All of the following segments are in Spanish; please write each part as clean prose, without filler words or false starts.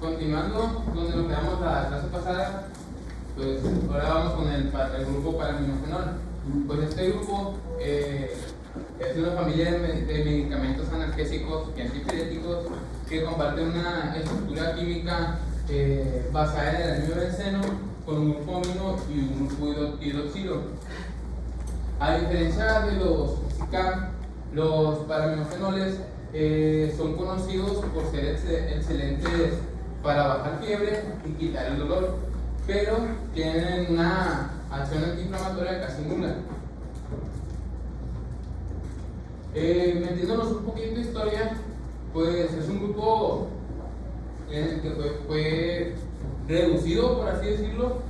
continuando donde nos quedamos la clase pasada, pues ahora vamos con el grupo paraminofenol. Pues este grupo es una familia de medicamentos analgésicos y antipiréticos que comparten una estructura química basada en el anhídrido benceno con un grupo amino y un grupo hidroxilo. A diferencia de los SICAM, los paraminofenoles son conocidos por ser excelentes para bajar fiebre y quitar el dolor, pero tienen una acción antiinflamatoria casi nula. Metiéndonos un poquito de historia, pues es un grupo en el que fue reducido, por así decirlo,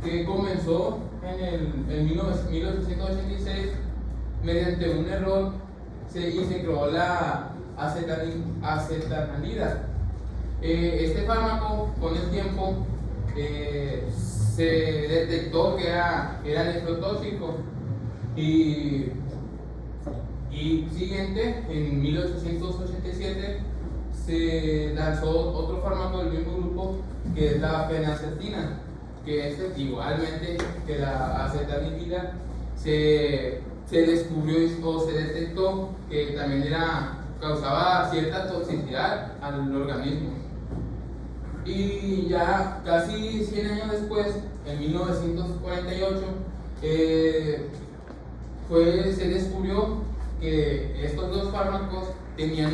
que comenzó en 1886 mediante un error y se creó la acetanilida. Este fármaco con el tiempo se detectó que era nefrotóxico y siguiente, en 1887 se lanzó otro fármaco del mismo grupo que es la fenacetina, que igualmente que la acetanilida se descubrió o se detectó que también causaba cierta toxicidad al organismo. Y ya casi 100 años después, en 1948, se descubrió que estos dos fármacos tenían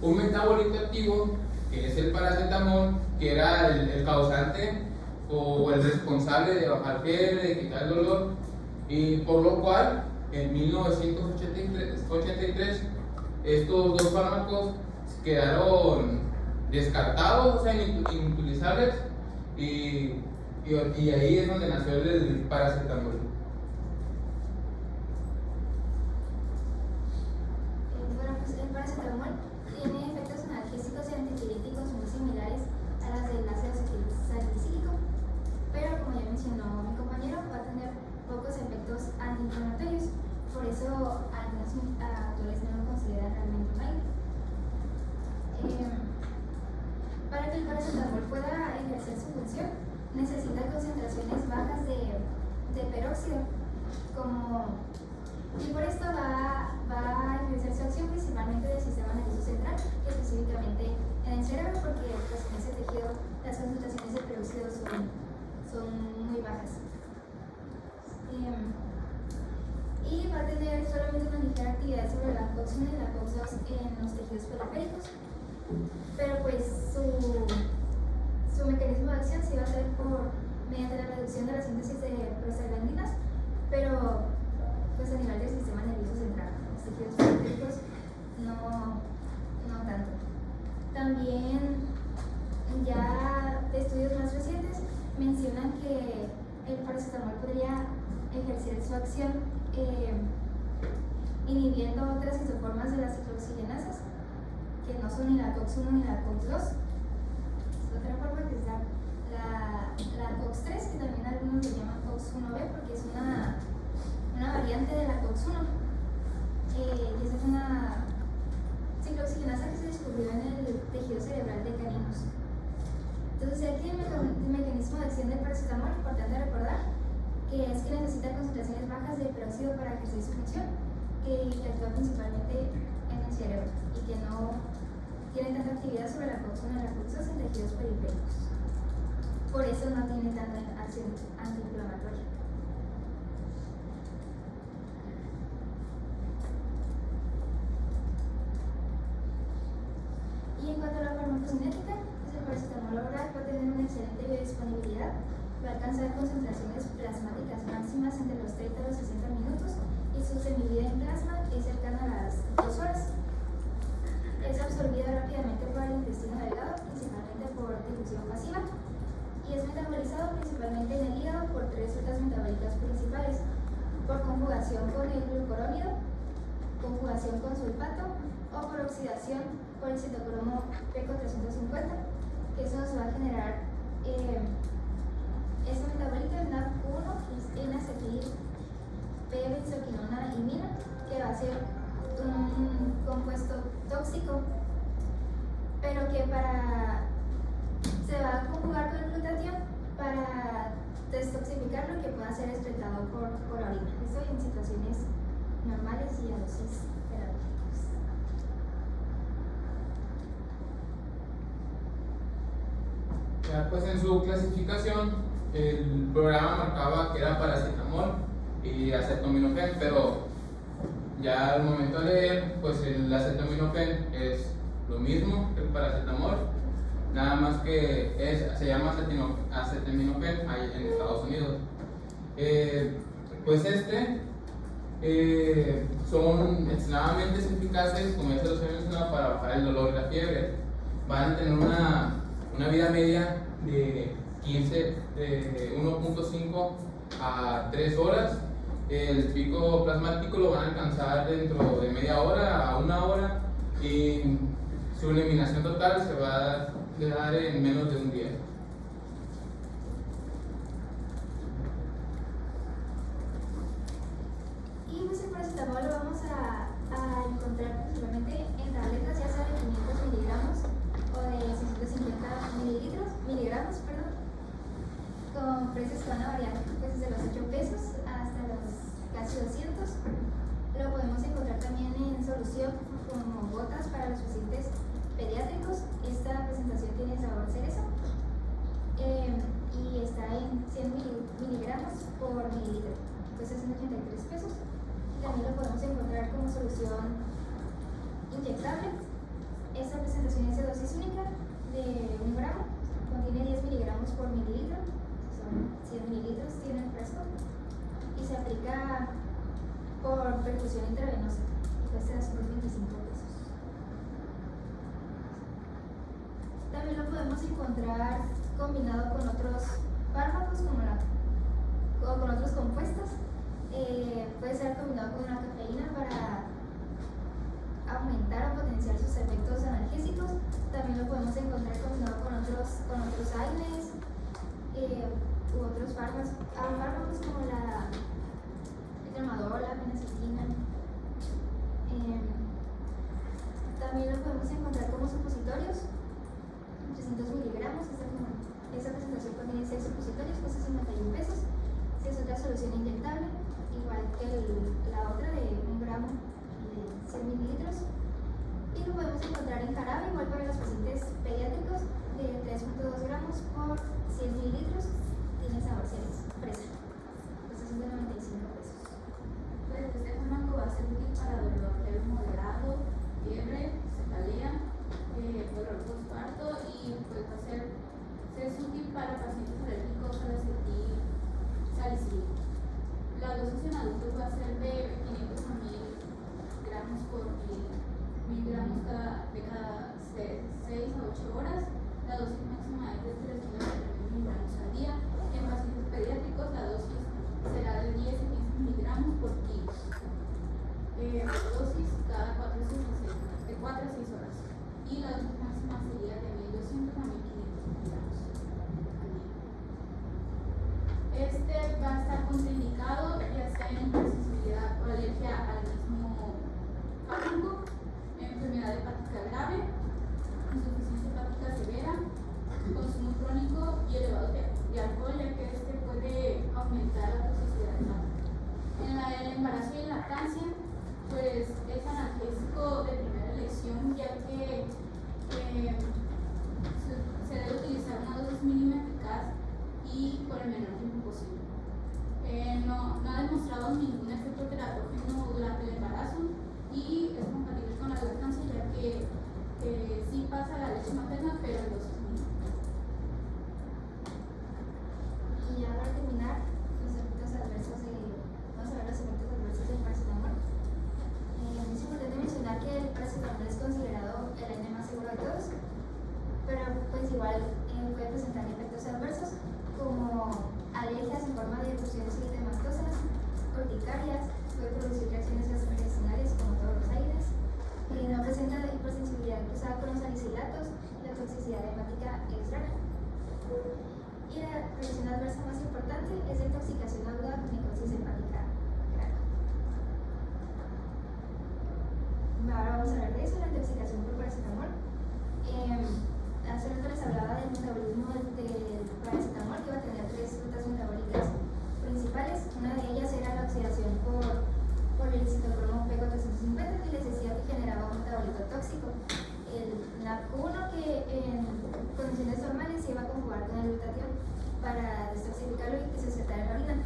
un metabolito activo, que es el paracetamol, que era el causante o el responsable de bajar fiebre, de quitar el dolor, y por lo cual en 1983 estos dos fármacos quedaron descartados, o sea, inutilizables, y ahí es donde nació el paracetamol. Bueno, pues el paracetamol tiene efectos analgésicos y antipiréticos muy similares a las del ácido salicílico, pero como ya mencionó mi compañero, va a tener pocos efectos antiinflamatorios, por eso algunos autores no lo consideran realmente un aire. Para que el paracetamol pueda ejercer su función, necesita concentraciones bajas de peróxido, y por esto va a ejercer su acción principalmente del sistema nervioso central, específicamente en el cerebro, porque pues, en ese tejido las concentraciones de peróxido son muy bajas. Y va a tener solamente una ligera actividad sobre la COX-1 y la COX-2 en los tejidos periféricos, pero pues su mecanismo de acción sí va a ser mediante la reducción de la síntesis de prostaglandinas, pero pues a nivel del sistema nervioso central, los tejidos periféricos no tanto. También ya de estudios más recientes mencionan que el paracetamol podría ejercer su acción inhibiendo otras isoformas de las ciclooxigenasas, que no son ni la COX-1 ni la COX-2. Otra forma que es la COX-3, que también algunos le llaman COX-1B, porque es una variante de la COX-1. Y esa es una ciclooxigenasa que se descubrió en el tejido cerebral de caninos. Entonces aquí el mecanismo de acción del paracetamol, importante recordar, que es que necesita concentraciones bajas de peróxido para ejercer su función, que actúa principalmente en el cerebro y que no tiene tanta actividad sobre la COX-1 y la COX-2 en tejidos periféricos. Por eso no tiene tanta acción antiinflamatoria. Y en cuanto a la farmacocinética, pues el paracetamol oral va a tener una excelente biodisponibilidad, va a alcanzar concentraciones plasmáticas máximas entre los 30 a los 60 minutos y su semivida en plasma es cercana a las 2 horas. Es absorbida rápidamente por el intestino delgado, principalmente por difusión pasiva, y es metabolizado principalmente en el hígado por tres rutas metabólicas principales: por conjugación con el glucurónido, conjugación con sulfato o por oxidación por el citocromo P450, que eso nos va a generar ese metabolito en NAD1, que es N-acetil P-benzoquinona imina, que va a ser un compuesto tóxico, pero que para se va a conjugar con el glutatión para destoxificar lo que pueda ser excretado por orina. Esto en situaciones normales y a dosis terapéuticas. Ya, pues en su clasificación, el programa marcaba que era paracetamol y acetaminofén, pero ya al momento de leer, pues el acetaminofén es lo mismo que el paracetamol, nada más que se llama acetaminofén ahí en Estados Unidos. Pues son extremadamente eficaces, como ya se los he mencionado, para bajar el dolor y la fiebre. Van a tener una vida media de 1.5 a 3 horas. El pico plasmático lo van a alcanzar dentro de media hora a una hora y su eliminación total se va a dar en menos de un día. Y pues el paracetamol lo vamos a encontrar principalmente en tabletas, ya sea de 500 miligramos o de 650 miligramos, con precios que van a variar pues, desde los 8 pesos hasta los casi 200. Lo podemos encontrar también en solución como gotas para los pacientes pediátricos. Esta presentación tiene sabor cerezo y está en 100 miligramos por mililitro, entonces en 83 pesos. También lo podemos encontrar como solución inyectable. Esta presentación es de dosis única de 1 gramo, contiene 10 miligramos por mililitro, son 100 mililitros, tiene el frasco, y se aplica por perfusión intravenosa, cuesta 225 pesos. También lo podemos encontrar combinado con otros fármacos o con otros compuestos. Puede ser combinado con una cafeína para aumentar o potenciar sus efectos analgésicos. También lo podemos encontrar combinado con otros AINES u otros fármacos como la tramadol, la fenacetina. También lo podemos encontrar como supositorios, 300 miligramos. Esta presentación contiene 6 supositorios, cuesta 51 pesos. Si es otra solución inyectable, igual que la otra de 1 gramo de 100 mililitros. Y lo podemos encontrar en jarabe, igual para los pacientes pediátricos, de 3.2 gramos por 100 mililitros. Tiene sabor fresa. Cuesta 195 pesos. Pues este fármaco va a ser útil para dolor leve moderado, fiebre, cefalea, dolor postparto y pues es útil para pacientes alérgicos a la acetilsalicilina. La dosis en adultos va a ser de 500 a 1000 gramos por miligramos de cada 6 a 8 horas. La dosis máxima es de 3.000 miligramos al día. En pacientes pediátricos la dosis será de 10 a 15 miligramos por kilo. Dosis cada 4 a 6 horas. Y la dosis máxima sería de 1200 a 1500 miligramos al día. Este va a estar contraindicado ya sea en sensibilidad o alergia al mismo fármaco, enfermedad hepática grave, insuficiencia hepática severa, consumo crónico y elevado de alcohol, ya que este puede aumentar la toxicidad hepática. En el embarazo y lactancia, pues es analgésico de primera elección, ya que se debe utilizar una dosis mínima eficaz y por el menor tiempo posible. No ha demostrado ningún efecto teratógeno durante el embarazo y es compatible con la lactancia, ya que sí pasa la leche materna, pero en dosis mínimas. Y ya para terminar, los efectos adversos vamos a ver los efectos adversos del paracetamol. Es importante mencionar que el paracetamol es considerado el AINE más seguro de todos, pero pues igual puede presentar efectos adversos como alergias en forma de erupciones eritematosa, urticarias, puede producir reacciones gastrointestinales como todos los AINES, no presenta hipersensibilidad cruzada con los salicilatos y la toxicidad hepática es rara. Y la reacción adversa más importante es la intoxicación aguda con necrosis hepática grave. Ahora vamos a hablar de eso, la intoxicación por paracetamol. Las hace rato les hablaba del metabolismo del paracetamol, que iba a tener 3 rutas metabólicas principales. Una de ellas era la oxidación por el citocromo P450, que les decía que generaba un metabolito tóxico. El NAP1, que en condiciones normales se iba a conjugar con el glutatión para detoxificarlo y que se aceptara en la orina.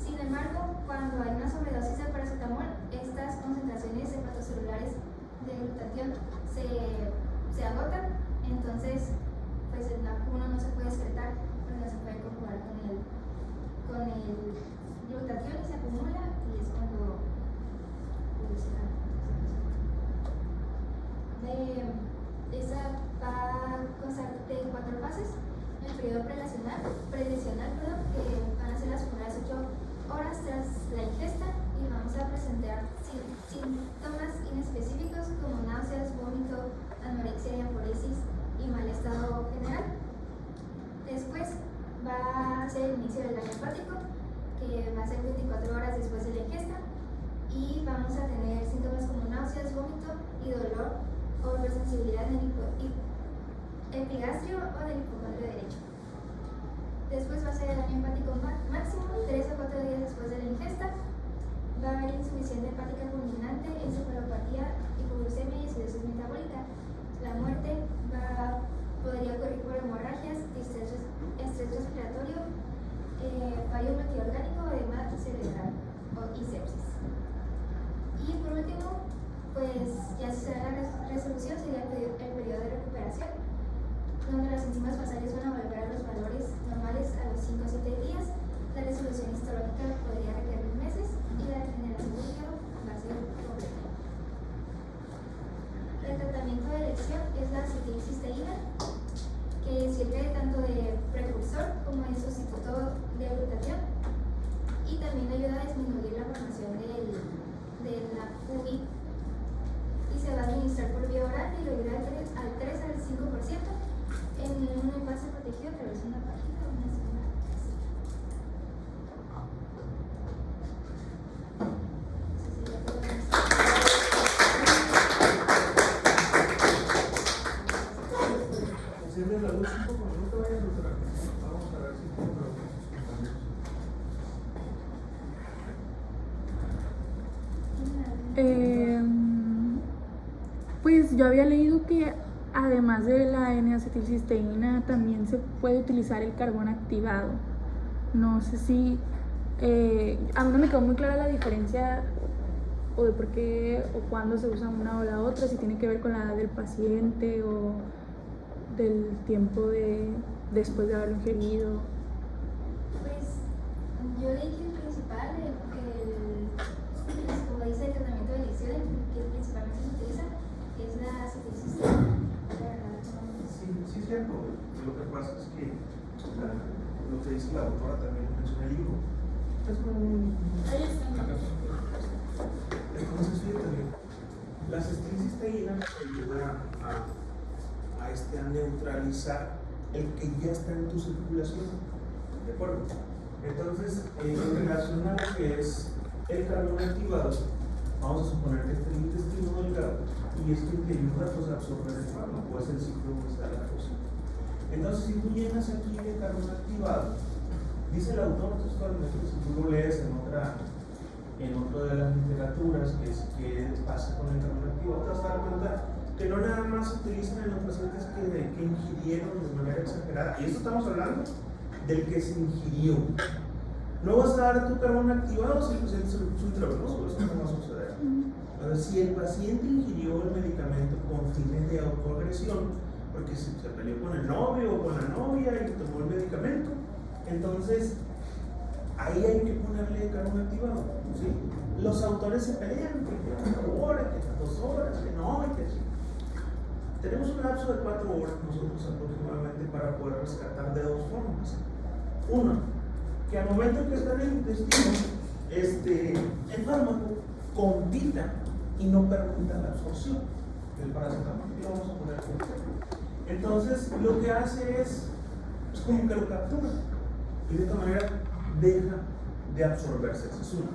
Sin embargo, cuando hay una sobredosis de paracetamol, estas concentraciones hepatocelulares de glutatión se agotan, entonces pues el NAP1 no se puede excretar, pues no se puede conjugar con el glutatión y se acumula, y es cuando pues, esa va a constar de 4 fases. El periodo prelacional, que van a ser las primeras 8 horas tras la ingesta, y vamos a presentar síntomas inespecíficos como náuseas, vómito, anorexia y aporesis y mal estado general. Después va a ser el inicio del daño hepático, que va a ser 24 horas después de la ingesta, y vamos a tener síntomas como náuseas, vómito y dolor o hipersensibilidad en el epigastrio o del hipocondrio derecho. Después va a ser el daño hepático máximo, 3 o 4 días después de la ingesta. Va a haber insuficiencia hepática fulminante, encefalopatía, hipoglucemia y acidosis metabólica. La muerte podría ocurrir por hemorragias, estrés respiratorio, fallo multiorgánico o edema cerebral y sepsis. Y por último, pues ya se da la resolución, sería el periodo de recuperación, donde las enzimas basales van a volver a los valores normales a los 5 o 7 días. La resolución histológica podría requerir meses y la regeneración del hígado va a ser completa. El tratamiento de elección es la acetilcisteína, que sirve tanto de precursor como de sustituto de glutatión, y también ayuda a disminuir la formación de la UBI, y se va a administrar por vía oral y lo irá al 3 al 5% en un envase protegido, pero es una página o una segunda. Enciende la luz un poco, no te vayas a lustrar. Vamos a ver si puedo ver Pues yo había leído que además de la N-acetilcisteína también se puede utilizar el carbón activado. No sé si a mí no me quedó muy clara la diferencia o de por qué o cuándo se usa una o la otra, si tiene que ver con la edad del paciente o del tiempo después de haberlo ingerido. Pues yo leí que el principal, como dice el tratamiento de elección, que principalmente se utiliza, es la acetilcisteína. Sí, es cierto. Lo que pasa es que lo que dice la autora también menciona el libro. Entonces, fíjate, la acetilcisteína ayuda a neutralizar el que ya está en tu circulación. ¿De acuerdo? Entonces, en relación a lo que es el carbón activado, vamos a suponer que está en el intestino delgado y es quien te ayuda pues, a absorber el fármaco, es el ciclo de la lactosa. Entonces, si tú llenas aquí de carbón activado, dice el autor textualmente, si tú lo lees en otra de las literaturas, que es qué pasa con el carbón activado, te vas a dar cuenta que no nada más se utilizan en los pacientes que ingirieron de manera exagerada, y esto estamos hablando del que se ingirió. No vas a dar tu carbón activado si el paciente es ultravenoso, eso no va a suceder. Entonces, si el paciente ingirió el medicamento con fines de autoagresión, porque se peleó con el novio o con la novia y tomó el medicamento, entonces ahí hay que ponerle carbón activado. ¿Sí? Los autores se pelean, que 4 horas, que 2 horas, que no, y que sí. Tenemos un lapso de 4 horas nosotros aproximadamente para poder rescatar de 2 formas. Una, que al momento que está en el intestino, el fármaco compita y no permita la absorción del paracetamol. Y vamos a poner aquí. Entonces, lo que hace es como que lo captura y de esta manera deja de absorberse. Esa es una.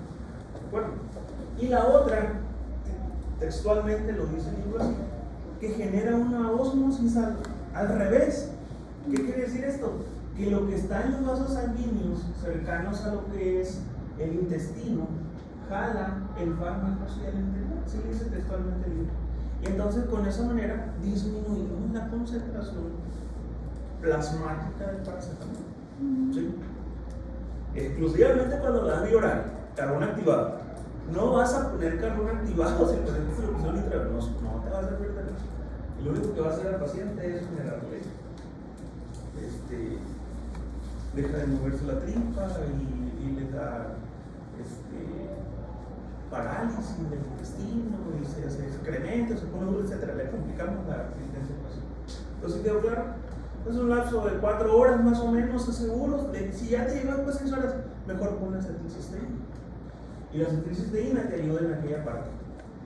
¿De acuerdo? Y la otra, textualmente lo dice el libro así, que genera una ósmosis alta Al revés. ¿Qué quiere decir esto? Que lo que está en los vasos sanguíneos cercanos a lo que es el intestino jala el fármaco hacia el interior. Así le dice textualmente el libro. Y entonces con esa manera disminuimos la concentración plasmática del paracetamol. ¿Sí? Exclusivamente cuando das vía oral, carbón activado. No vas a poner carbón activado si el paciente se lo puso intravenoso. No te vas a servir de nada. Y lo único que va a hacer al paciente es generarle deja de moverse la tripa y le da parálisis del intestino y se hace excremento, se pone duro, etc. Le complicamos la existencia del paciente. Entonces, ¿quedó claro? Es un lapso de 4 horas más o menos seguros. Si ya te llevas pues 6 horas, mejor pon acetilcisteína. Y la acetilcisteína te ayuda en aquella parte,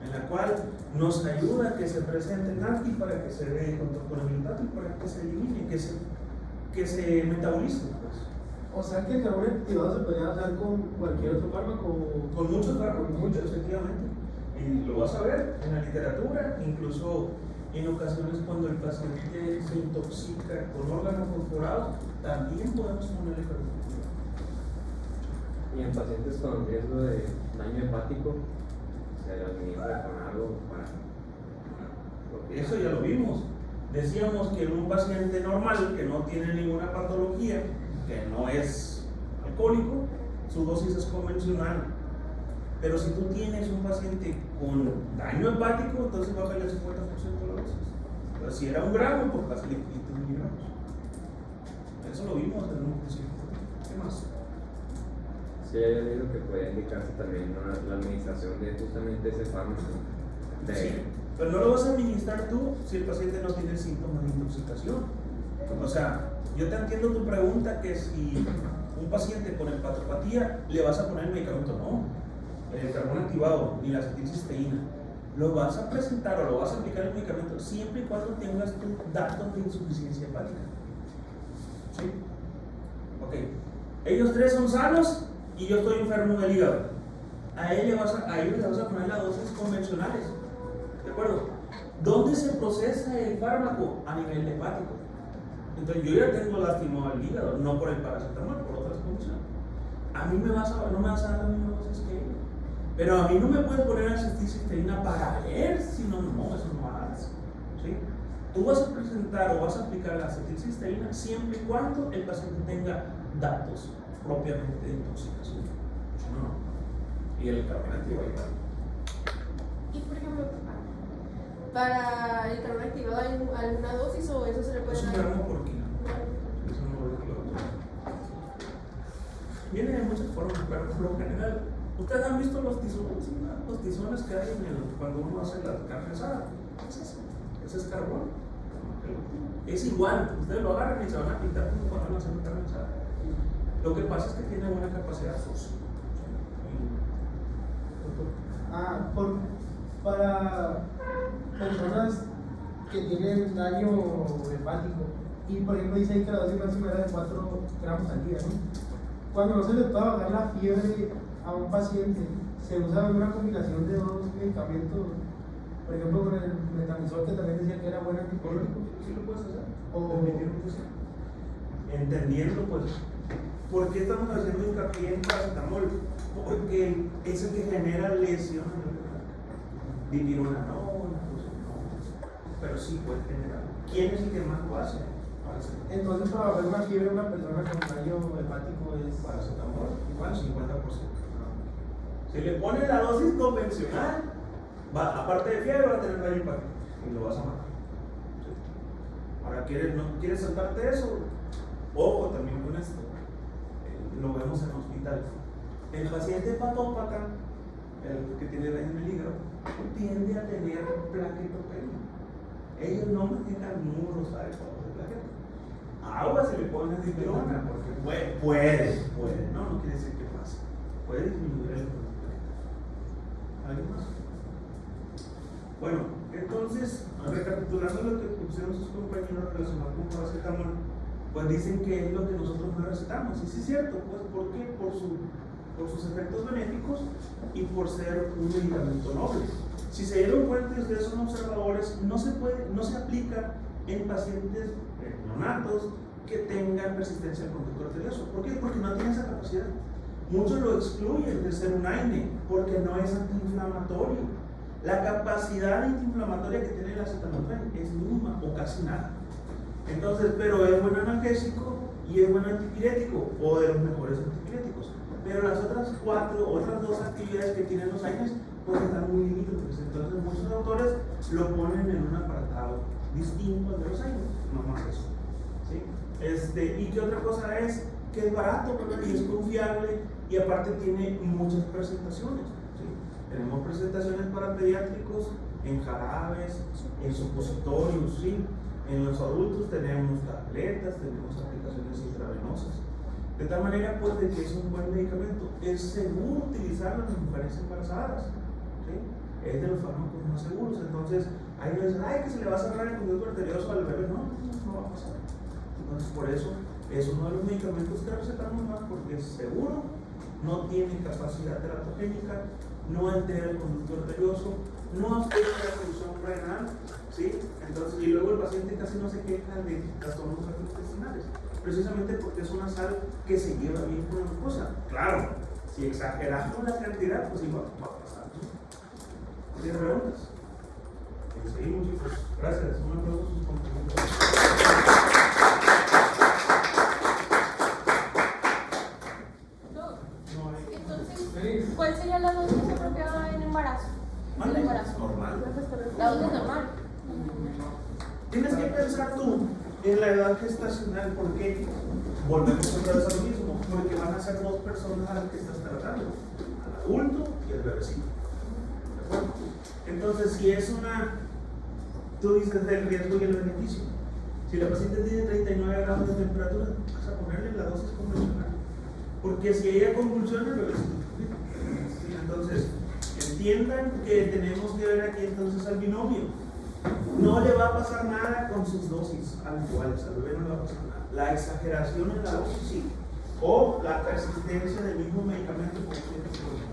en la cual nos ayuda a que se presente el anti para que se dé junto con el intato y para que se elimine, que se metabolice. Pues. O sea que el carbón activado se podría usar con cualquier otro fármaco. Con muchos fármacos, muchos, efectivamente. Y lo vas a ver en la literatura, incluso en ocasiones cuando el paciente se intoxica con órganos fosforados, también podemos ponerle carbón activado. Y en pacientes con riesgo de daño hepático, se administra con algo para. Eso ya lo vimos. Decíamos que en un paciente normal que no tiene ninguna patología, que no es alcohólico, su dosis es convencional. Pero si tú tienes un paciente con daño hepático, entonces bájale el 50% de la dosis. Pero si era 1 gramo, pues bájale 500 miligramos. Eso lo vimos en un principio. ¿Qué más? Sí, había leído que puede indicarse también la administración de justamente ese fármaco. Sí, pero no lo vas a administrar tú si el paciente no tiene síntomas de intoxicación. O sea, yo te entiendo tu pregunta que si un paciente con hepatopatía le vas a poner el medicamento, no. El carbón activado ni la acetilcisteína. Lo vas a presentar o lo vas a aplicar el medicamento siempre y cuando tengas tus datos de insuficiencia hepática. ¿Sí? Ok. Ellos 3 son sanos y yo estoy enfermo del hígado. A ellos le vas a poner las dosis convencionales. ¿De acuerdo? ¿Dónde se procesa el fármaco? A nivel hepático. Entonces yo ya tengo lastimado el hígado, no por el paracetamol, por otras condiciones. A mí no me vas a dar la misma dosis que ellos. Pero a mí no me puedes poner acetilcisteína para ver si no, eso no hagas. ¿Sí? Tú vas a presentar o vas a aplicar la acetilcisteína siempre y cuando el paciente tenga datos propiamente de intoxicación. No. Y el carbón activado igual. Y por ejemplo, para el carbón activado hay alguna dosis o eso se le puede Es un dar. gramo por kilo. Eso no lo digo. Viene de muchas formas, pero por lo general, ¿ustedes han visto los tizones? Los tizones que hay cuando uno hace la carne asada. Ese es carbón. Es igual, ustedes lo agarran y se van a pintar como cuando van a hacer carne asada. Lo que pasa es que tiene buena capacidad fósil. Para personas que tienen daño hepático y por ejemplo dice ahí que la dosis máxima era de 4 gramos al día, ¿no? Cuando no se le puede bajar la fiebre a un paciente, se usa una combinación de 2 medicamentos, por ejemplo con el metamisol que también decía que era buen antipirético. ¿Sí lo puedes hacer? O entendiendo pues ¿por qué estamos haciendo hincapié en paracetamol? Porque es el que genera lesiones. Dipirona no, pero sí puede generar. ¿Quién es el que más lo hace? entonces para bajar una fiebre a una persona con daño hepático es Paracetamol, igual 50%. Si le pones la dosis convencional, aparte de fiebre va a tener daño hepático y lo vas a matar. ¿Sí? Ahora, ¿no quieres saltarte eso? Ojo también con esto. Lo vemos en hospitales. El paciente hepatópata, el que tiene daño en el hígado, tiende a tener plaquetopenia. Ellos no manejan números adecuados de plaqueta. Agua se le pone dipirona, porque puede, no quiere decir que pase. Puede disminuir el número de plaquetas. ¿Alguien más? Bueno, entonces, recapitulando lo que pusieron sus compañeros relacionados con paracetamol, pues dicen que es lo que nosotros no recetamos. Y sí es cierto, pues ¿por qué? Por sus efectos benéficos y por ser un medicamento noble. Si se dieron cuenta y ustedes son observadores, no se aplica en pacientes neonatos que tengan persistencia al conducto arterioso. ¿Por qué? Porque no tienen esa capacidad. Muchos lo excluyen de ser un AINE porque no es antiinflamatorio. La capacidad antiinflamatoria que tiene el acetaminofén es mínima o casi nada. Entonces, pero es buen analgésico y es buen antipirético, o de los mejores antipiréticos. Pero las otras dos actividades que tienen los AINES pues están muy limítrofe. Entonces muchos autores lo ponen en un apartado distinto al de los AINES, no más eso. ¿Sí? ¿Y qué otra cosa es? Que es barato, ¿verdad? Y es confiable y aparte tiene muchas presentaciones. ¿Sí? Tenemos presentaciones para pediátricos en jarabes, en supositorios, ¿sí? En los adultos tenemos tabletas, tenemos aplicaciones intravenosas. De tal manera, pues, de que es un buen medicamento. Es seguro utilizarlo en las mujeres embarazadas. ¿Sí? Es de los fármacos más seguros. Entonces, ahí no dicen, ay, que se le va a cerrar el conducto arterioso al bebé. No, no va a pasar. Entonces, por eso es uno de los medicamentos que recetamos más, porque es seguro, no tiene capacidad teratogénica, no altera el conducto arterioso, no afecta la función renal, ¿sí? Entonces, y luego el paciente casi no se queja de trastornos gastrointestinales, precisamente porque es una sal que se lleva bien con la glucosa. Claro, si exageramos la cantidad, pues igual va a pasar, ¿no? ¿Tiene preguntas? Seguimos, chicos. Gracias. Un aplauso a sus compañeros. Entonces, ¿cuál sería la dosis apropiada en embarazo? ¿Vale? En embarazo. Normal. La dosis normal. Tienes que pensar tú en la edad gestacional, porque volvemos otra vez a lo mismo, porque van a ser dos personas a las que estás tratando, al adulto y al bebecito. ¿De acuerdo? Entonces, si es tú dices del riesgo y el beneficio. Si la paciente tiene 39 grados de temperatura, vas a ponerle la dosis convencional. Porque si ella convulsiona, el bebecito. ¿Sí? Entonces, entiendan que tenemos que ver aquí entonces al binomio. No le va a pasar nada con sus dosis habituales, al bebé no le va a pasar nada. La exageración en la dosis sí, o la persistencia del mismo medicamento como tiene que ser.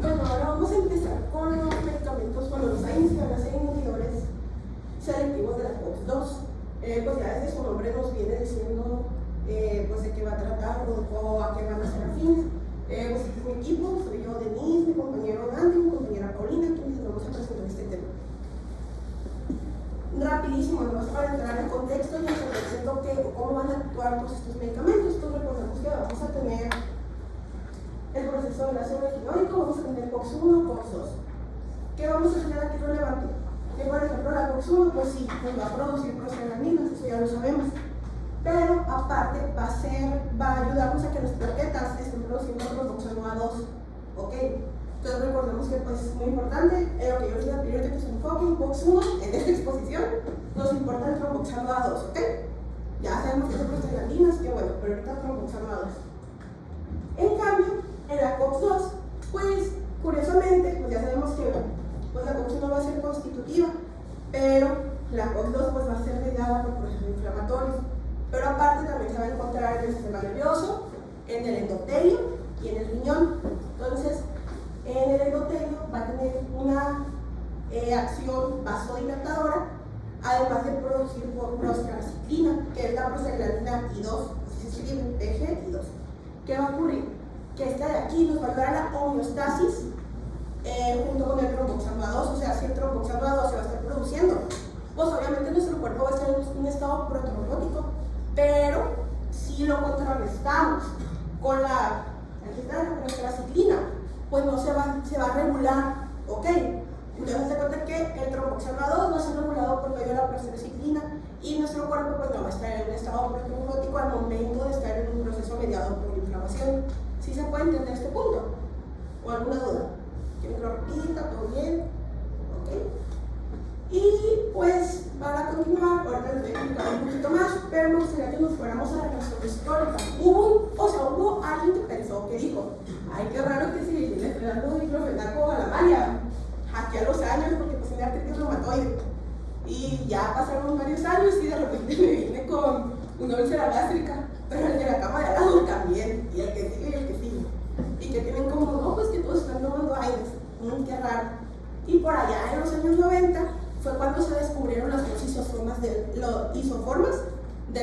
Bueno, ahora vamos a empezar con los medicamentos, bueno, los AINES que van a ser inhibidores selectivos de la COX-2. Pues ya desde su nombre nos viene diciendo pues de qué va a tratar o a qué van a ser afines. Pues este es mi equipo, soy yo, Denise, mi compañero Dante, mi compañera Paulina, quienes vamos a presentar este tema. Rapidísimo, nomás para entrar en contexto y presento cómo van a actuar todos estos medicamentos. Entonces recordemos que vamos a tener el proceso de ácido retinóico, vamos a tener COX-1, COX-2. ¿Qué vamos a tener aquí relevante? Que por ejemplo la COX-1, pues sí, nos va a producir prostaglandinas, eso ya lo sabemos. Pero aparte va a ayudarnos a que las plaquetas estén produciendo protoxano A2. ¿Ok? Entonces recordemos que pues, es muy importante, en lo que yo les voy a pedir que se enfoque en COX-1, en esta exposición, nos importa el protoxano A2. ¿Ok? Ya sabemos que son prostaglandinas, que bueno, pero ahorita protoxano A2. En cambio, en la COX-2, pues curiosamente, pues ya sabemos que pues, la COX-1 va a ser constitutiva, pero la COX-2 pues, va a ser mediada por procesos inflamatorios. Pero aparte también se va a encontrar en el sistema nervioso, en el endotelio y en el riñón. Entonces, en el endotelio va a tener una acción vasodilatadora, además de producir prostaglandina, que es la prostaglandina I2, así se escribe, PG I2. ¿Qué va a ocurrir? Que esta de aquí nos va a ayudar a la homeostasis junto con el tromboxano 2, o sea, si el tromboxano 2 se va a estar produciendo, pues obviamente nuestro cuerpo va a estar en un estado protrombótico, pero si lo contrarrestamos con la ciclina, pues no se va a regular, ¿ok? Entonces se cuenta que el tromboxano 2 va a ser regulado por medio de la prostraciclina y nuestro cuerpo pues no va a estar en un estado protrombótico al momento de estar en un proceso mediado por inflamación. ¿Sí se puede entender este punto? ¿O alguna duda? ¿Quieren que lo repita? ¿Todo bien? ¿Ok? Y pues para continuar, ahorita les voy a explicar un poquito más, pero me gustaría que nos fuéramos a la razón histórica. Hubo alguien que pensó, que dijo, ay, qué raro que si le estoy dando diclofenaco a la María, hackea los años porque pues tiene artritis reumatoide. Y ya pasaron varios años y de repente me vine con una úlcera gástrica, pero el de la cama de al lado también, y el que sigue y el que sigue. Y que tienen como, no, pues que todos están tomando aires, qué raro. Y por allá en los años 90 fue cuando se descubrieron las dos isoformas de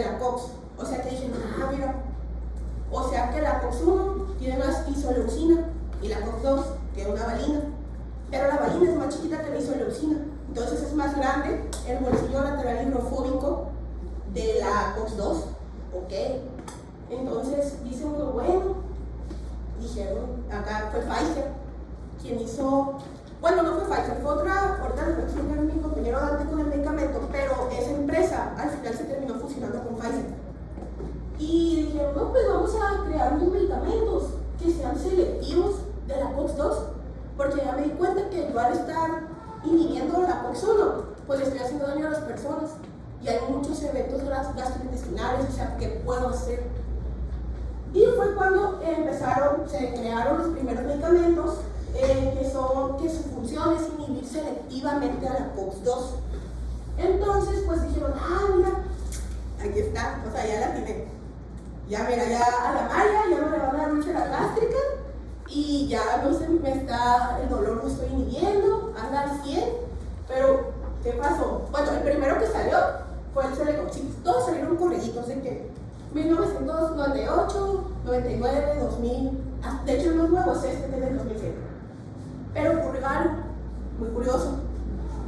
la COX. O sea que dijeron, mira, o sea que la COX-1 tiene más isoleucina y la COX-2 tiene una valina, pero la valina es más chiquita que la isoleucina, entonces es más grande el bolsillo lateral hidrofóbico de la COX-2, ¿ok? Entonces dice uno, bueno, dijeron, acá fue Pfizer quien hizo, bueno, no fue Pfizer, fue otra, ahorita les voy a explicar mi compañero Dante con el medicamento, pero esa empresa al final se terminó fusionando con Pfizer. Y dijeron, no, pues vamos a crear unos medicamentos que sean selectivos de la COX-2, porque ya me di cuenta que yo al estar inhibiendo la COX-1, pues le estoy haciendo daño a las personas. Y hay muchos eventos gastrointestinales, o sea, ¿qué puedo hacer? Y fue cuando se crearon los primeros medicamentos que su función es inhibir selectivamente a la COX-2. Entonces, pues dijeron, mira, aquí está, o sea, ya la tiene. Ya, mira, ya a la María ya no le van a dar úlcera gástrica y ya no se me está, el dolor lo estoy inhibiendo, anda al 100, pero ¿qué pasó? Bueno, el primero que salió fue el Celecoxib. Todos salieron corriditos de que 1998, 99, 2000, de hecho el más nuevo es este que es del 2007. Pero ocurrió algo muy curioso,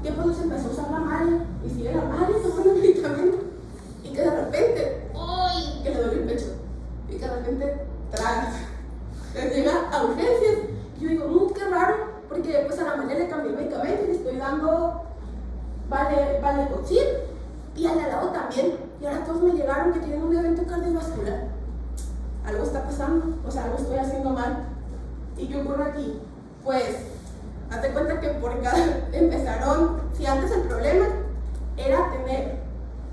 que cuando se empezó a usar la María y sigue la María tomando el medicamento y que de repente, ¡uy!, que le duele el pecho y que de repente tragas. Entonces llega a urgencias y yo digo, qué raro, porque pues a la María le cambié el medicamento y le estoy dando Valecoxib y al lado también, y ahora todos me llegaron que tienen un evento cardiovascular. Algo está pasando, o sea, algo estoy haciendo mal. ¿Y qué ocurre aquí? Pues, hazte cuenta que empezaron, si antes el problema era tener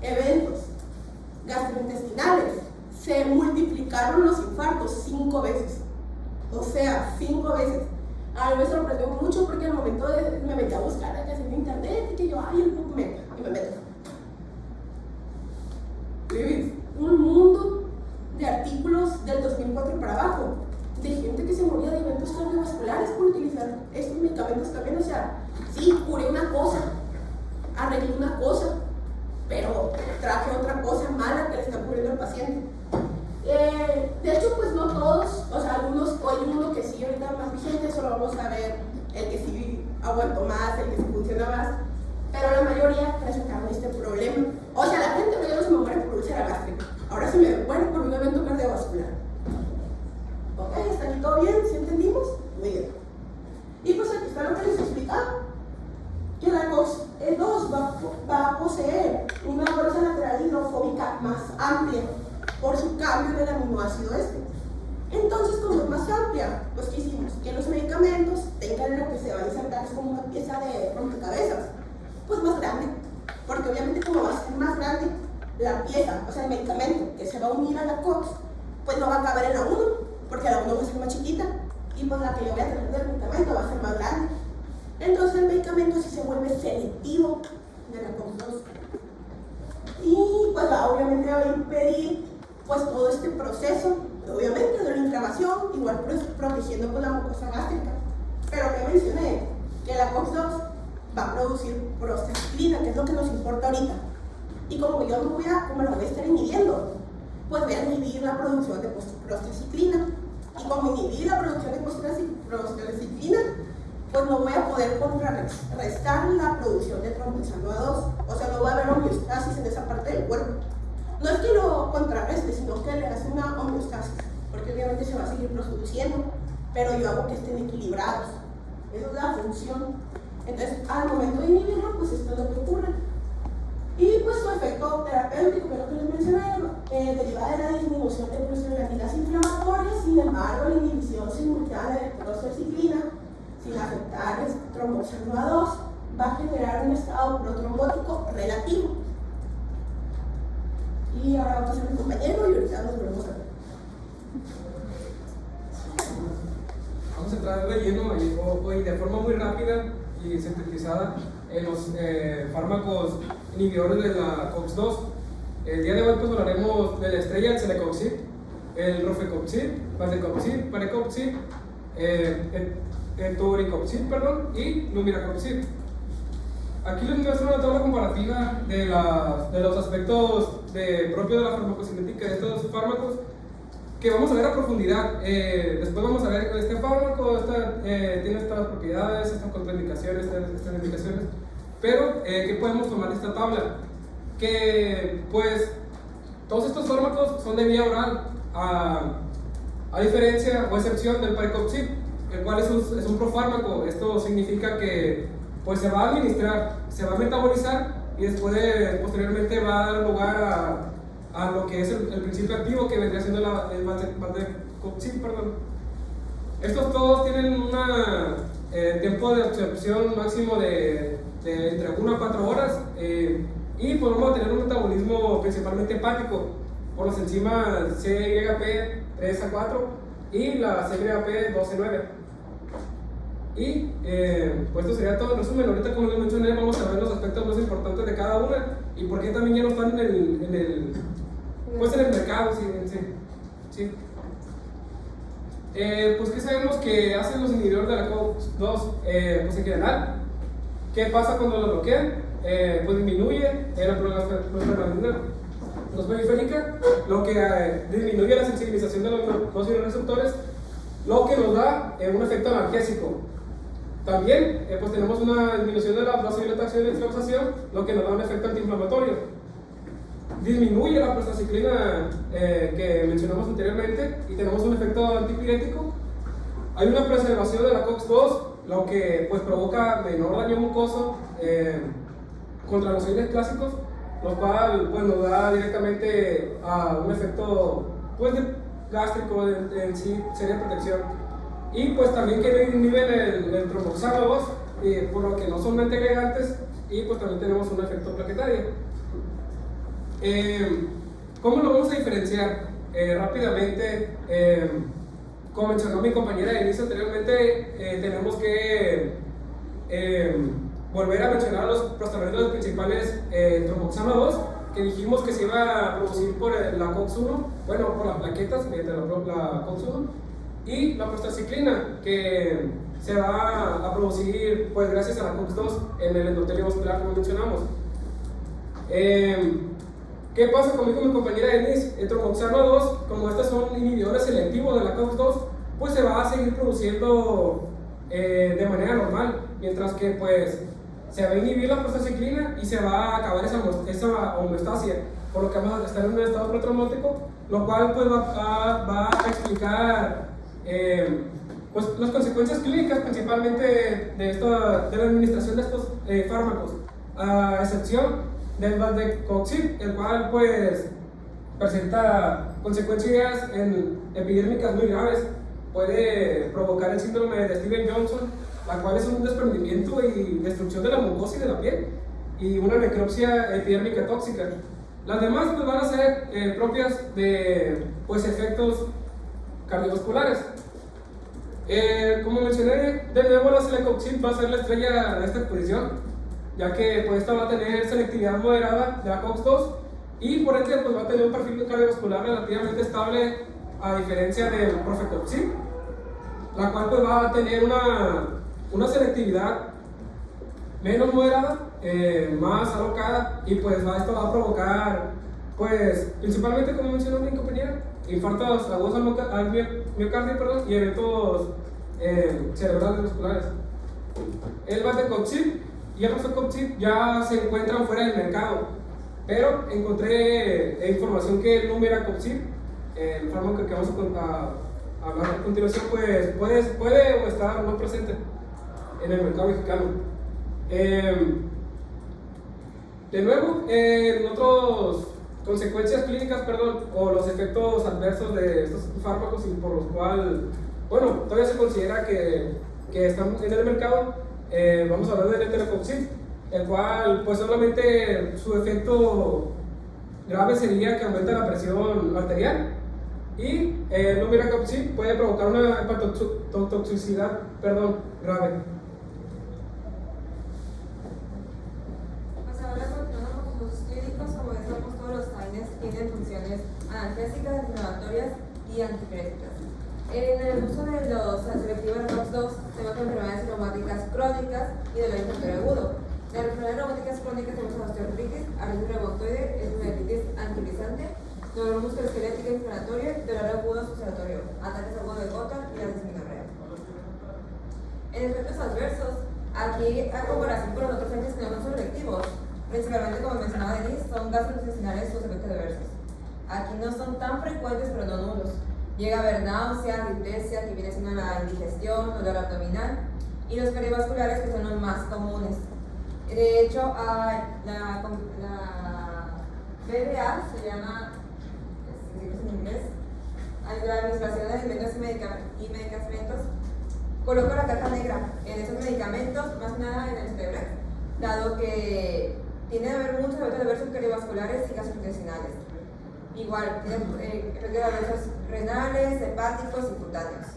eventos gastrointestinales, se multiplicaron los infartos 5 veces. O sea, 5 veces. A mí me sorprendió mucho porque al momento de me metí a buscar aquí en internet y que yo, el PubMed, y me meto. Un mundo de artículos del 2004 para abajo, de gente que se moría de eventos cardiovasculares por utilizar estos medicamentos también. O sea, sí, curé una cosa, arreglé una cosa, pero traje otra cosa mala que le está ocurriendo al paciente. De hecho, pues no todos, o sea, algunos, hay uno que sí ahorita más vigente, solo vamos a ver el que sí aguantó más, el que sí funciona más, pero la mayoría presentaron este problema. O sea, la gente ya no se me muere por úlcera gástrica, ahora se me muere por un evento cardiovascular. Ok, ¿está aquí todo bien? ¿Sí entendimos? Muy bien. Y pues aquí está lo que les explicaba, que la COX-2 va a poseer una bolsa lateral hidrofóbica más amplia por su cambio del aminoácido este. Entonces, como es más amplia, pues ¿qué hicimos? Que los medicamentos tengan lo que se va a insertar, es como una pieza de rompecabezas, pues más grande, porque obviamente como va a ser más grande la pieza, o sea el medicamento que se va a unir a la COX, pues no va a caber en la 1, porque la 1 va a ser más chiquita, y pues la que yo voy a tener del medicamento va a ser más grande. Entonces el medicamento sí se vuelve selectivo de la COX-2. Y pues obviamente va a impedir pues todo este proceso, obviamente de la inflamación, igual protegiendo pues la mucosa gástrica. Pero que mencioné, que la COX-2 va a producir prostraciclina, que es lo que nos importa ahorita. Y como yo como la voy a estar inhibiendo, pues voy a inhibir la producción de prostraciclina. Y como inhibir la producción de prostraciclina, pues no voy a poder contrarrestar la producción de tromboxano A2, o sea, no va a haber homeostasis en esa parte del cuerpo. No es que lo contrarreste, sino que le hace una homeostasis, porque obviamente se va a seguir produciendo, pero yo hago que estén equilibrados. Esa es la función. Entonces, al momento de inhibirlo, pues esto es lo que ocurre. Y pues su efecto terapéutico, que es lo que les mencioné, deriva de la disminución de proteínas inflamatorias. Sin embargo, la inhibición simultánea de prostacyclina, sin afectar el tromboxano A2, va a generar un estado protrombótico relativo. Y ahora va a pasar mi compañero y ahorita nos volvemos a ver. Vamos a entrar de lleno y de forma muy rápida y sintetizada en los fármacos inhibidores de la COX-2. El día de hoy pues hablaremos de la estrella, el celecoxib, el rofecoxib, valdecoxib, parecoxib, etoricoxib, y lumiracoxib. Aquí les muestro una tabla comparativa de los aspectos propios de la farmacocinética de estos fármacos que vamos a ver a profundidad. Después vamos a ver este fármaco tiene estas propiedades, estas contraindicaciones, estas indicaciones. Pero, ¿qué podemos tomar de esta tabla? Que, pues, todos estos fármacos son de vía oral, a diferencia o excepción del parecoxib, el cual es un profármaco. Esto significa que, pues, se va a administrar, se va a metabolizar y después, posteriormente, va a dar lugar a lo que es el principio activo, que vendría siendo el valdecoxib, Estos todos tienen un tiempo de absorción máximo de entre 1 a 4 horas y podemos tener un metabolismo principalmente hepático por las enzimas CYP 3 a 4 y la CYP 12-9. Y pues esto sería todo en resumen. Ahorita, como les mencioné, vamos a ver los aspectos más importantes de cada una y por qué también ya no están en el mercado. Sí. Pues, ¿qué sabemos que hacen los inhibidores de la COX-2? Pues en general, ¿qué pasa cuando lo bloquean? Pues disminuye la periférica, lo que disminuye la sensibilización de los receptores, lo que nos da un efecto analgésico. También pues tenemos una disminución de la vasodilatación y extravasación, lo que nos da un efecto antiinflamatorio. Disminuye la prostacyclina que mencionamos anteriormente y tenemos un efecto antipirético. Hay una preservación de la COX-2, lo que pues provoca menor daño mucoso contra los genes clásicos, lo cual pues nos da directamente a un efecto pues gástrico en sí, seria protección. Y pues también que inhiben el tromboxano 2, por lo que no son mente agregantes, y pues también tenemos un efecto plaquetario. ¿Cómo lo vamos a diferenciar? Rápidamente, como mencionó mi compañera Denise anteriormente, tenemos que volver a mencionar los prostaglandinos principales, tromboxano 2, que dijimos que se iba a producir por la COX-1, por las plaquetas mediante la COX-1, y la prostacyclina, que se va a producir pues gracias a la COX-2 en el endotelio vascular, como mencionamos. ¿Qué pasa conmigo y mi compañera Denise? El tromboxano 2, como estos son inhibidores selectivos de la COX-2, pues se va a seguir produciendo de manera normal, mientras que pues se va a inhibir la prostacyclina y se va a acabar esa homeostasia, por lo que vamos a estar en un estado protrombótico, lo cual pues va a explicar pues las consecuencias clínicas principalmente de la administración de estos fármacos, a excepción del valdecoxib, el cual pues presenta consecuencias epidérmicas muy graves. Puede provocar el síndrome de Stevens-Johnson, la cual es un desprendimiento y destrucción de la mucosa y de la piel, y una necropsia epidérmica tóxica. Las demás pues van a ser propias de pues efectos cardiovasculares. Como mencioné, de nuevo la celecoxib va a ser la estrella de esta exposición, ya que pues esta va a tener selectividad moderada de la COX-2 y por ende pues va a tener un perfil cardiovascular relativamente estable, a diferencia del rofecoxib, la cual pues va a tener una selectividad menos moderada, más alocada, y pues esto va a provocar pues principalmente, como mencionó mi compañera, infartos agudos al miocardio y eventos cerebrales vasculares. El Valdecoxib y el Rofecoxib ya se encuentran fuera del mercado, pero encontré información que el Numeracoxib, el fármaco que vamos a hablar a continuación, pues puede o estar no presente en el mercado mexicano. De nuevo, en otras consecuencias clínicas, o los efectos adversos de estos fármacos y por los cuales, bueno, todavía se considera que están en el mercado, vamos a hablar del Etelecoxib, el cual pues solamente su efecto grave sería que aumenta la presión arterial, y el Numeracoxib puede provocar una hepatotoxicidad grave. Pues ahora continuando con sus clínicos, como decíamos, todos los AINES tienen funciones analgésicas, inflamatorias y antipiréticas. En el uso de los selectivos de COX-2 tenemos enfermedades reumáticas crónicas y dolor inflamatorio agudo. Las enfermedades reumáticas crónicas tenemos osteoartritis, artritis reumatoide, espondiloartritis anquilosante, dolor musculoesquelético inflamatorio, dolor agudo sucedatorio, ataques agudos de gota y la dismenorrea. En efectos adversos, aquí a comparación con los otros entes que no son selectivos, principalmente como mencionaba Denise, son gastrointestinales sus efectos adversos. Aquí no son tan frecuentes pero no nulos. Llega a haber náusea, diplexia, que viene siendo la indigestión, dolor abdominal, y los cardiovasculares, que son los más comunes. De hecho, la FDA se llama, en inglés, la Administración de Alimentos y Medicamentos, coloca la caja negra en esos medicamentos, más que nada en el cerebro, dado que tiene que haber muchos efectos adversos cardiovasculares y gastrointestinales. Igual, tiene efectos adversos renales, hepáticos y cutáneos.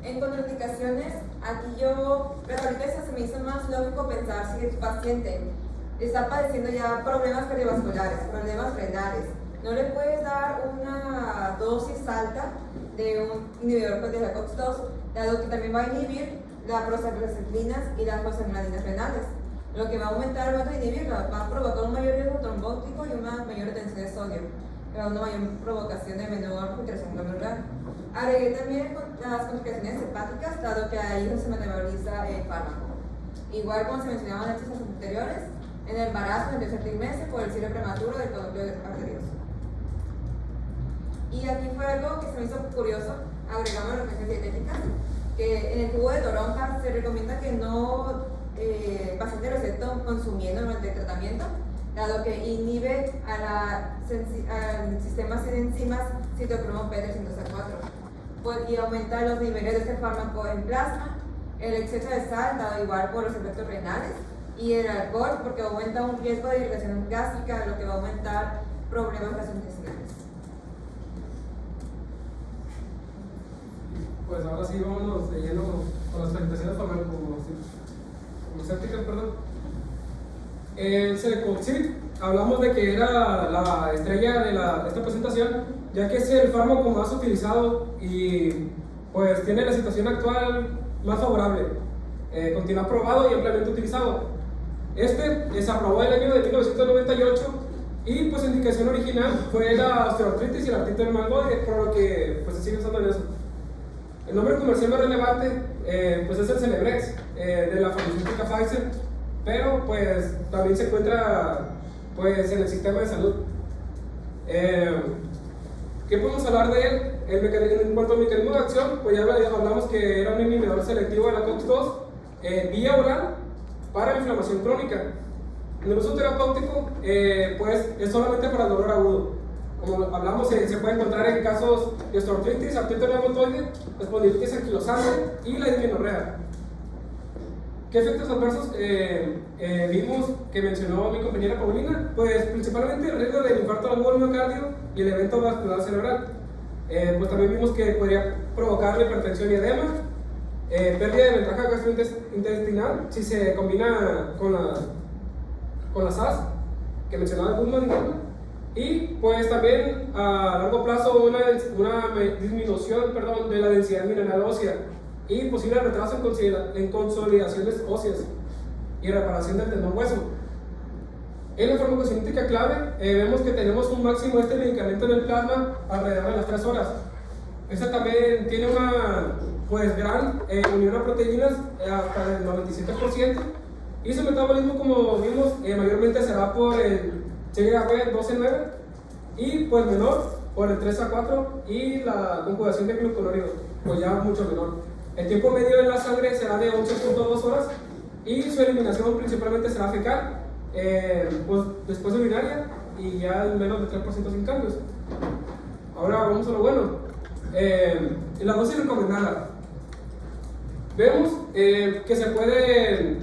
En contraindicaciones, aquí ahorita se me hizo más lógico pensar si el paciente está padeciendo ya problemas cardiovasculares, problemas renales. No le puedes dar una dosis alta de un inhibidor de la COX-2, dado que también va a inhibir las prostaglandinas y las prostaglandinas renales. Lo que va a aumentar el momento de inhibirla, va a provocar un mayor riesgo trombótico y una mayor retención de sodio, una mayor provocación de menor filtración glomerular. Agregué también las complicaciones hepáticas, dado que ahí no se metaboliza el fármaco. Igual como se mencionaban en las anteriores, en el embarazo, en el tercer trimestre, por el cierre prematuro del conducto arterioso. Y aquí fue algo que se me hizo curioso, agregamos las reflexiones dietéticas, que en el jugo de toronja se recomienda que el paciente lo esté consumiendo durante el tratamiento, dado que inhibe al sistema de enzimas citocromo P304 y aumenta los niveles de este fármaco en plasma, el exceso de sal, dado igual por los efectos renales, y el alcohol, porque aumenta un riesgo de irritación gástrica, lo que va a aumentar problemas gastrointestinales. Pues ahora sí, vámonos de lleno con las presentaciones farmacéuticas, El Celecoxib, hablamos de que era la estrella de esta presentación, ya que es el fármaco más utilizado y pues tiene la situación actual más favorable. Continúa aprobado y ampliamente utilizado. Se aprobó en el año de 1998 y pues su indicación original fue la osteoartritis y la artritis reumatoide, por lo que pues se sigue usando en eso. El nombre comercial más relevante pues es el Celebrex de la farmacéutica Pfizer, pero pues también se encuentra pues en el sistema de salud. ¿Qué podemos hablar de él? En cuanto al mecanismo de acción, pues ya hablamos que era un inhibidor selectivo de la COX-2 vía oral para inflamación crónica. En el uso terapéutico pues es solamente para el dolor agudo. Como hablamos, se puede encontrar en casos de osteoartritis, artritis reumatoide, espondilitis anquilosante y la dismenorrea. ¿Qué efectos adversos vimos que mencionó mi compañera Paulina? Pues principalmente el riesgo del infarto agudo del miocardio y el evento vascular cerebral. Pues también vimos que podría provocar hipertensión y edema, pérdida de ventaja gastrointestinal si se combina con la SAS que mencionaba Goodman y pues también a largo plazo una disminución de la densidad mineral ósea y posible retraso en consolidaciones óseas y reparación del tendón hueso. En la farmacocinética clave vemos que tenemos un máximo de este medicamento en el plasma alrededor de las 3 horas. Esta también tiene pues gran unión a proteínas hasta el 97%, y su metabolismo, como vimos, mayormente será por el CGAP12-9 y pues menor por el 3A4 y la conjugación de glucurónidos, pues ya mucho menor. El tiempo medio en la sangre será de 11.2 horas y su eliminación principalmente será fecal, pues después de urinaria y ya menos de 3% sin cambios. Ahora vamos a lo bueno. La dosis recomendada. Vemos que se puede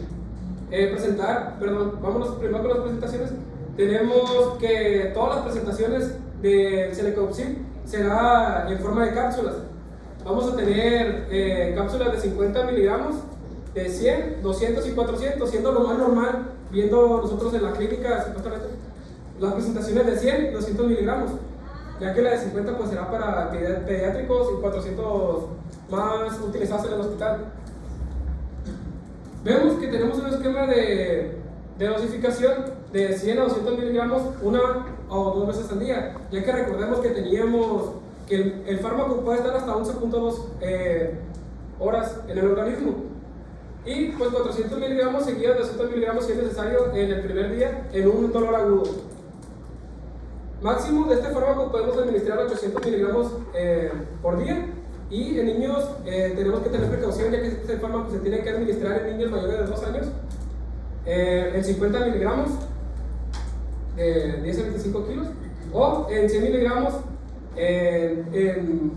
presentar, vámonos primero con las presentaciones. Tenemos que todas las presentaciones de Celecoxib será en forma de cápsulas. Vamos a tener cápsulas de 50 miligramos, de 100, 200 y 400, siendo lo más normal, viendo nosotros en la clínica, supuestamente, las presentaciones de 100 y 200 miligramos, ya que la de 50 pues será para pediátricos y 400 más utilizados en el hospital. Vemos que tenemos un esquema de dosificación de 100 a 200 miligramos una o dos veces al día, ya que recordemos que teníamos que el fármaco puede estar hasta 11.2 horas en el organismo, y pues 400 miligramos seguidos de 200 miligramos si es necesario en el primer día en un dolor agudo. Máximo de este fármaco podemos administrar 800 miligramos por día, y en niños tenemos que tener precaución, ya que este fármaco se tiene que administrar en niños mayores de 2 años en 50 miligramos de 10 a 25 kilos, o en 100 miligramos en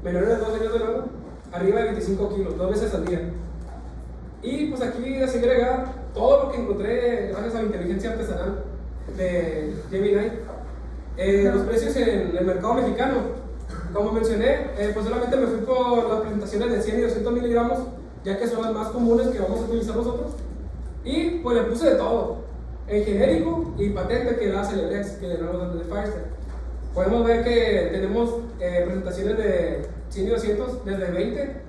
menores de 2 años de nuevo, arriba de 25 kilos, 2 veces al día. Y pues aquí decidí agregar todo lo que encontré gracias a la inteligencia artesanal de Gemini. Los precios en el mercado mexicano, como mencioné, pues solamente me fui por las presentaciones de 100 y 200 miligramos, ya que son las más comunes que vamos a utilizar nosotros, y pues le puse de todo, en genérico y patente, que da Celebrex, que no de Pfizer. Podemos ver que tenemos presentaciones de 100 y 200 desde 20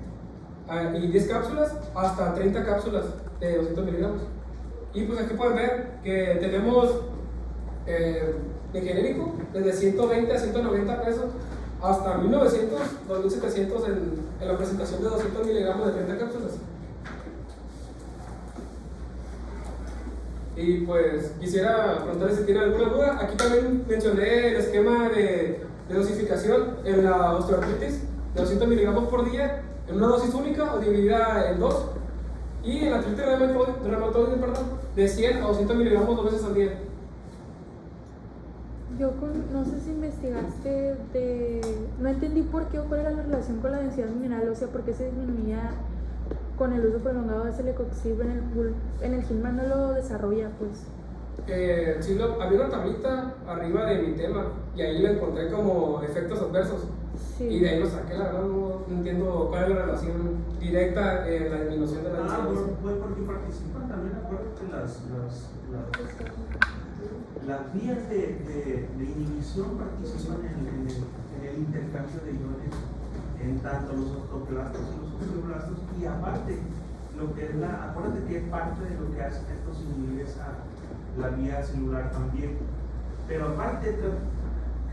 y 10 cápsulas hasta 30 cápsulas de 200 miligramos. Y pues aquí pueden ver que tenemos de genérico desde 120 a 190 pesos hasta 1900, 2700 en la presentación de 200 miligramos de 30 cápsulas. Y pues quisiera preguntarles si tienen alguna duda. Aquí también mencioné el esquema de dosificación en la osteoartritis de 200 miligramos por día en una dosis única o dividida en 2, y en la artritis reumatoide, de 100 a 200 miligramos 2 veces al día. No sé si investigaste no entendí por qué o cuál era la relación con la densidad mineral ósea, por qué se disminuía con el uso prolongado de Celecoxib en el Gilman, no lo desarrolla pues. Sí, había una tablita arriba de mi tema y ahí le encontré como efectos adversos. Sí. Y de ahí lo saqué, la verdad no entiendo cuál es la relación directa en la disminución de la densidad. Bueno, porque participan también, acuérdate, las vías de inhibición participan en el intercambio de iones en tanto los ortoplastos y los osteoblastos, y aparte, lo que es acuérdate que es parte de lo que hacen estos inhibidores a la vía celular también, pero aparte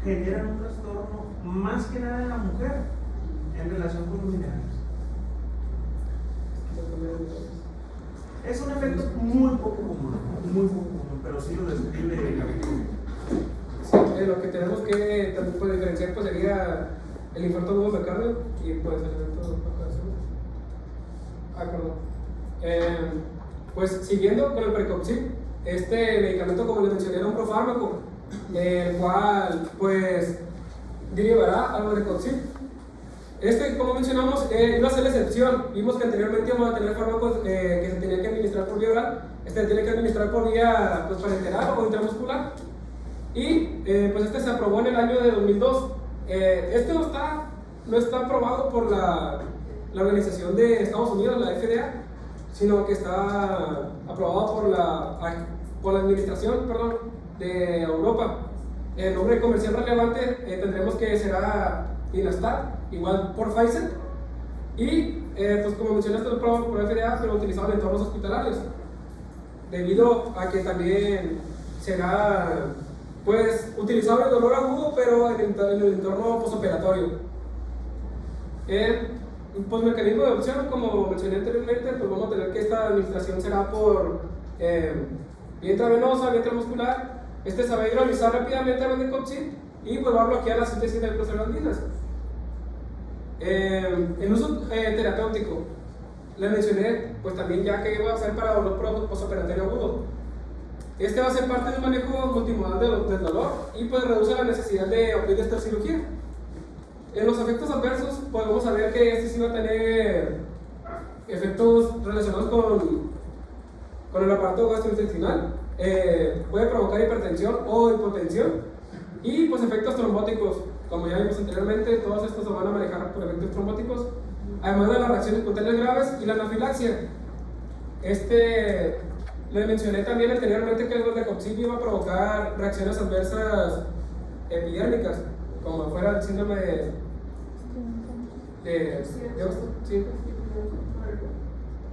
generan un trastorno más que nada en la mujer en relación con los minerales. Es un efecto muy poco común, pero sí lo describe el capítulo. Sí, lo que tenemos que también pues, diferenciar pues, sería el infarto agudo miocardio y pues el evento perdón. Pues siguiendo con el Precoxib, este medicamento, como les mencioné, era un profármaco, el cual pues derivará al Precoxib. Como mencionamos, iba a ser la excepción. Vimos que anteriormente íbamos a tener fármacos que se tenían que administrar por vía oral, se tiene que administrar por vía pues, parenteral o intramuscular. Y pues este se aprobó en el año de 2002. Este no está aprobado por la Organización de Estados Unidos, la FDA, sino que está aprobado por la Administración de Europa. El nombre comercial relevante tendremos que será Dinastat, igual por Pfizer, y pues como mencioné, esto es aprobado por la FDA, pero utilizado en entornos hospitalarios, debido a que también será pues utilizado en dolor agudo, pero en el entorno postoperatorio. pues mecanismo de adopción, como mencioné anteriormente, pues vamos a tener que esta administración será por vía intravenosa, vía intramuscular. Se va a hidrolizar rápidamente a vancomycin y pues va a bloquear la síntesis de prostaglandinas. El uso terapéutico, les mencioné, pues también ya que va a ser para dolor postoperatorio agudo. Va a ser parte de un manejo multimodal del dolor y pues reduce la necesidad de opioides esta cirugía. En los efectos adversos, pues vamos a ver que sí va a tener efectos relacionados con el aparato gastrointestinal. Puede provocar hipertensión o hipotensión y pues efectos trombóticos. Como ya vimos anteriormente, todos estos se van a manejar por efectos trombóticos, además de las reacciones cutáneas graves y la anafilaxia. Les mencioné también anteriormente que el vancomycin iba a provocar reacciones adversas epidérmicas, como fuera el síndrome sí,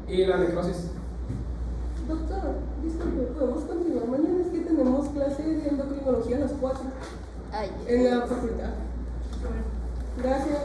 y la necrosis. Doctor, disculpe, ¿podemos continuar mañana? Es que tenemos clase de endocrinología a las 4 en la facultad. Gracias.